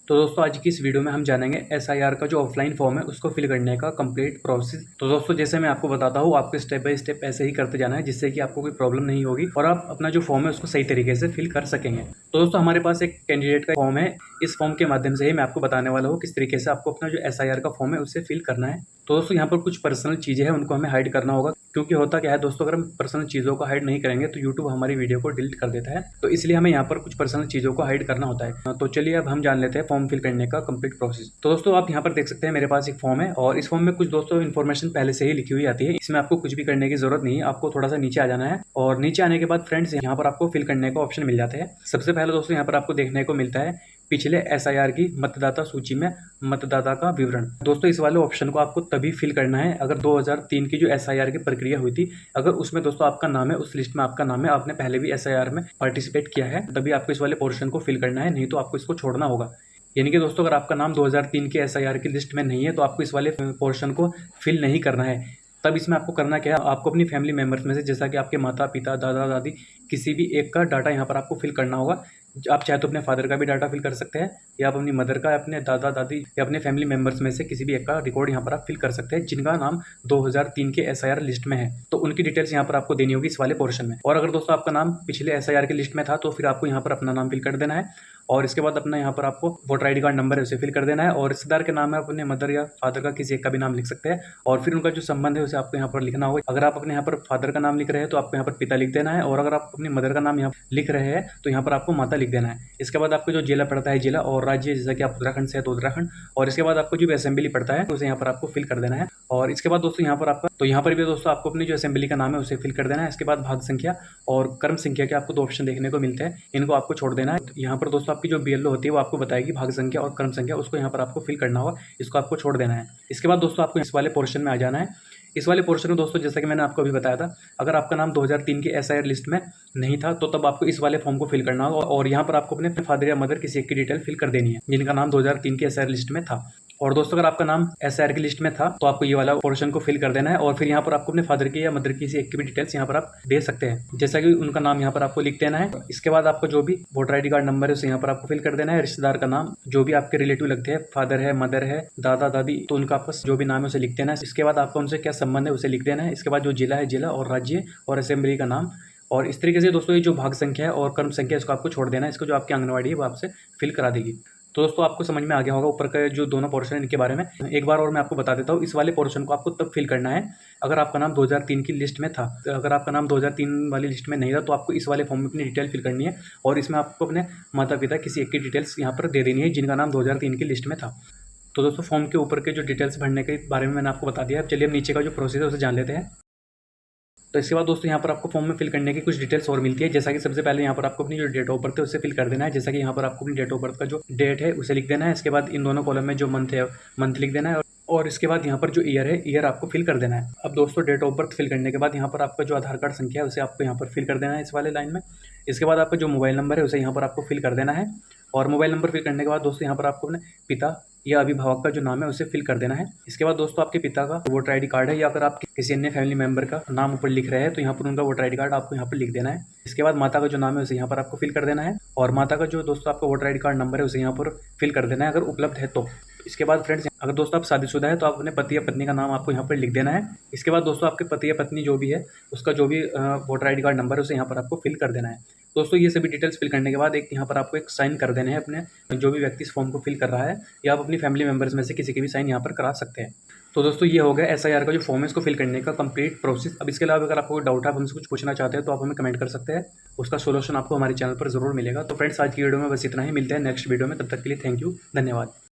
तो दोस्तों आज की इस वीडियो में हम जानेंगे एसआईआर का जो ऑफलाइन फॉर्म है उसको फिल करने का कंप्लीट प्रोसेस। तो दोस्तों जैसे मैं आपको बताता हूँ, आपको स्टेप बाय स्टेप ऐसे ही करते जाना है जिससे कि आपको कोई प्रॉब्लम नहीं होगी और आप अपना जो फॉर्म है उसको सही तरीके से फिल कर सकेंगे। तो दोस्तों हमारे पास एक कैंडिडेट का फॉर्म है। इस फॉर्म के माध्यम से ही मैं आपको बताने वाला हूँ किस तरीके से आपको अपना जो एसआईआर का फॉर्म है उससे फिल करना है। तो दोस्तों यहाँ पर कुछ पर्सनल चीज़ें हैं, उनको हमें हाइड करना होगा, क्योंकि होता क्या है दोस्तों, अगर हम पर्सनल चीज़ों को हाइड नहीं करेंगे तो यूट्यूब हमारी वीडियो को डिलीट कर देता है। तो इसलिए हमें यहाँ पर कुछ पर्सनल चीज़ों को हाइड करना होता है। तो चलिए अब हम जान लेते हैं फॉर्म फिल करने का कंप्लीट प्रोसेस। तो दोस्तों आप यहाँ पर देख सकते हैं मेरे पास एक फॉर्म है और इस फॉर्म में कुछ दोस्तों इन्फॉर्मेशन पहले से ही लिखी हुई आती है। इसमें आपको कुछ भी करने की जरूरत नहीं है, आपको थोड़ा सा नीचे आ जाना है और नीचे आने के बाद फ्रेंड्स यहाँ पर आपको फिल करने का ऑप्शन मिल जाता है। सबसे पहले दोस्तों यहाँ पर आपको देखने को मिलता है पिछले एसआईआर की मतदाता सूची में मतदाता का विवरण। दोस्तों इस वाले ऑप्शन को आपको तभी फिल करना है अगर 2003 की जो एसआईआर की प्रक्रिया हुई थी, अगर उसमें दोस्तों आपका नाम है, उस लिस्ट में आपका नाम है, आपने पहले भी एसआईआर में पार्टिसिपेट किया है, तभी आपको इस वाले पोर्शन को फिल करना है, नहीं तो आपको इसको छोड़ना होगा। यानी कि दोस्तों अगर आपका नाम 2003 के एसआईआर की लिस्ट में नहीं है तो आपको इस वाले पोर्शन को फिल नहीं करना है। तब इसमें आपको करना क्या है, आपको अपनी फैमिली मेम्बर्स में से जैसा कि आपके माता पिता दादा दादी किसी भी एक का डाटा यहाँ पर आपको फिल करना होगा। आप चाहे तो अपने फादर का भी डाटा फिल कर सकते हैं या आप अपनी मदर का, अपने दादा दादी या अपने फैमिली मेम्बर्स में से किसी भी एक का रिकॉर्ड यहाँ पर आप फिल कर सकते हैं जिनका नाम 2003 के एसआईआर लिस्ट में है। तो उनकी डिटेल्स यहाँ पर आपको देनी होगी इस वाले पोर्शन में। और अगर दोस्तों आपका नाम पिछले एसआईआर की लिस्ट में था तो फिर आपको यहाँ पर अपना नाम फिल कर देना है और इसके बाद अपना यहाँ पर आपको वोटर आईडी कार्ड नंबर है उसे फिल कर देना है और रिश्तेदार के नाम है अपने मदर या फादर का किसी एक का भी नाम लिख सकते हैं और फिर उनका जो संबंध है उसे आपको यहाँ पर लिखना होगा। अगर आप अपने यहाँ पर फादर का नाम लिख रहे हैं तो आपको यहाँ पर पिता लिख देना है और अगर आप अपनी मदर का नाम यहाँ लिख रहे हैं तो यहाँ पर आपको माता लिख देना है। इसके बाद आपको जो जिला पड़ता है जिला और राज्य, जैसा कि आप उत्तराखंड से है तो उत्तराखंड, और इसके बाद आपको जो असेंबली पड़ता है उसे यहाँ पर आपको फिल कर देना है। और इसके बाद दोस्तों यहाँ पर आपका, तो यहाँ पर भी दोस्तों आपको अपनी जो असेंबली का नाम है उसे फिल कर देना है। इसके बाद भाग संख्या और कर्म संख्या के आपको दो ऑप्शन देखने को मिलते हैं, इनको आपको छोड़ देना है। यहाँ पर दोस्तों आपकी जो बीएलओ होती है वो आपको बताएगी भाग संख्या और कर्म संख्या, उसको यहाँ पर आपको फिल करना होगा, इसको आपको छोड़ देना है। इसके बाद दोस्तों आपको इस वाले पोर्शन में आ जाना है। इस वाले पोर्शन में दोस्तों जैसा कि मैंने आपको अभी बताया था, अगर आपका नाम 2003 के एसआईआर लिस्ट में नहीं था तो तब आपको इस वाले फॉर्म को फिल करना होगा और यहाँ पर आपको अपने फादर या मदर किसी एक की डिटेल फिल कर देनी है जिनका नाम 2003 के एसआईआर लिस्ट में था। और दोस्तों अगर आपका नाम एसआईआर की लिस्ट में था तो आपको ये वाला पोर्शन को फिल कर देना है और फिर यहाँ पर आपको अपने फादर की या मदर की किसी एक की भी डिटेल्स यहाँ पर आप दे सकते हैं, जैसा कि उनका नाम यहाँ पर आपको लिख देना है। इसके बाद आपको जो भी वोटर आईडी कार्ड नंबर है उसे यहाँ पर आपको फिल कर देना है। रिश्तेदार का नाम जो भी आपके रिलेटिव लगते हैं, फादर है, मदर है, दादा दादी, तो उनका आपस जो भी नाम है उसे लिख देना है। इसके बाद आपका उनसे क्या संबंध है उसे लिख देना है। इसके बाद जो जिला है जिला और राज्य और असेंबली का नाम, और इस तरीके से दोस्तों ये जो भाग संख्या है और कर्म संख्या इसको आपको छोड़ देना है। इसको जो आपकी आंगनवाड़ी है वो आपसे फिल करा देगी। तो दोस्तों आपको समझ में आ गया होगा ऊपर का जो दोनों पोर्शन है इनके बारे में। एक बार और मैं आपको बता देता हूँ, इस वाले पोर्शन को आपको तब फिल करना है अगर आपका नाम 2003 की लिस्ट में था। अगर आपका नाम 2003 वाली लिस्ट में नहीं था तो आपको इस वाले फॉर्म में अपनी डिटेल फिल करनी है और इसमें आपको अपने माता पिता किसी एक की डिटेल्स यहाँ पर दे देनी है जिनका नाम 2003 की लिस्ट में था। तो दोस्तों फॉर्म के ऊपर के जो डिटेल्स भरने के बारे में मैंने आपको बता दिया। अब चलिए हम नीचे का जो प्रोसेस है उसे जान लेते हैं। तो इसके बाद दोस्तों यहाँ पर आपको फॉर्म में फिल करने की कुछ डिटेल्स और मिलती है, जैसा कि सबसे पहले यहाँ पर आपको अपनी जो डेट ऑफ बर्थ है उसे फिल कर देना है। जैसा कि यहाँ पर आपको अपनी डेट ऑफ बर्थ का जो डेट है उसे लिख देना है। इसके बाद इन दोनों कॉलम में जो मंथ है मंथ लिख देना है और इसके बाद यहाँ पर जो ईयर है ईयर आपको फिल कर देना है। अब दोस्तों डेट ऑफ बर्थ फिल करने के बाद यहाँ पर आपका जो आधार कार्ड संख्या है उसे आपको यहाँ पर फिल कर देना है इस वाले लाइन में। इसके बाद आपका जो मोबाइल नंबर है उसे यहाँ पर आपको फिल कर देना है और मोबाइल नंबर फिल करने के बाद दोस्तों यहाँ पर आपको अपने पिता या अभिभावक का जो नाम है उसे फिल कर देना है। इसके बाद दोस्तों आपके पिता का वोटर आईडी कार्ड है या अगर आप किसी अन्य फैमिली मेंबर का नाम ऊपर लिख रहे हैं तो यहाँ पर उनका वोटर आईडी कार्ड आपको यहाँ पर लिख देना है। इसके बाद माता का जो नाम है उसे यहाँ पर आपको फिल कर देना है और माता का जो दोस्तों आपका वोटर आईडी कार्ड नंबर है उसे यहाँ पर फिल कर देना है अगर उपलब्ध है तो। इसके बाद फ्रेंड्स अगर दोस्तों आप शादीशुदा है तो आप अपने पति या पत्नी का नाम आपको यहाँ पर लिख देना है। इसके बाद दोस्तों आपके पति या पत्नी जो भी है उसका जो भी वोटर आईडी कार्ड नंबर है उसे यहाँ पर आपको फिल कर देना है। दोस्तों ये सभी डिटेल्स फिल करने के बाद एक यहाँ पर आपको एक साइन कर देने हैं अपने जो भी व्यक्ति इस फॉर्म को फिल कर रहा है, या आप अपनी फैमिली मेंबर्स में से किसी के भी साइन यहाँ पर करा सकते हैं। तो दोस्तों ये हो गया एसआईआर का जो फॉर्म है इसको फिल करने का कंप्लीट प्रोसेस। अब इसके अलावा अगर आपको कोई डाउट है, आप हमसे कुछ पूछना चाहते हैं तो आप हमें कमेंट कर सकते हैं, उसका सोल्यूशन आपको हमारे चैनल पर जरूर मिलेगा। तो फ्रेंड्स आज की वीडियो में बस इतना ही, मिलते हैं नेक्स्ट वीडियो में, तब तक के लिए थैंक यू, धन्यवाद।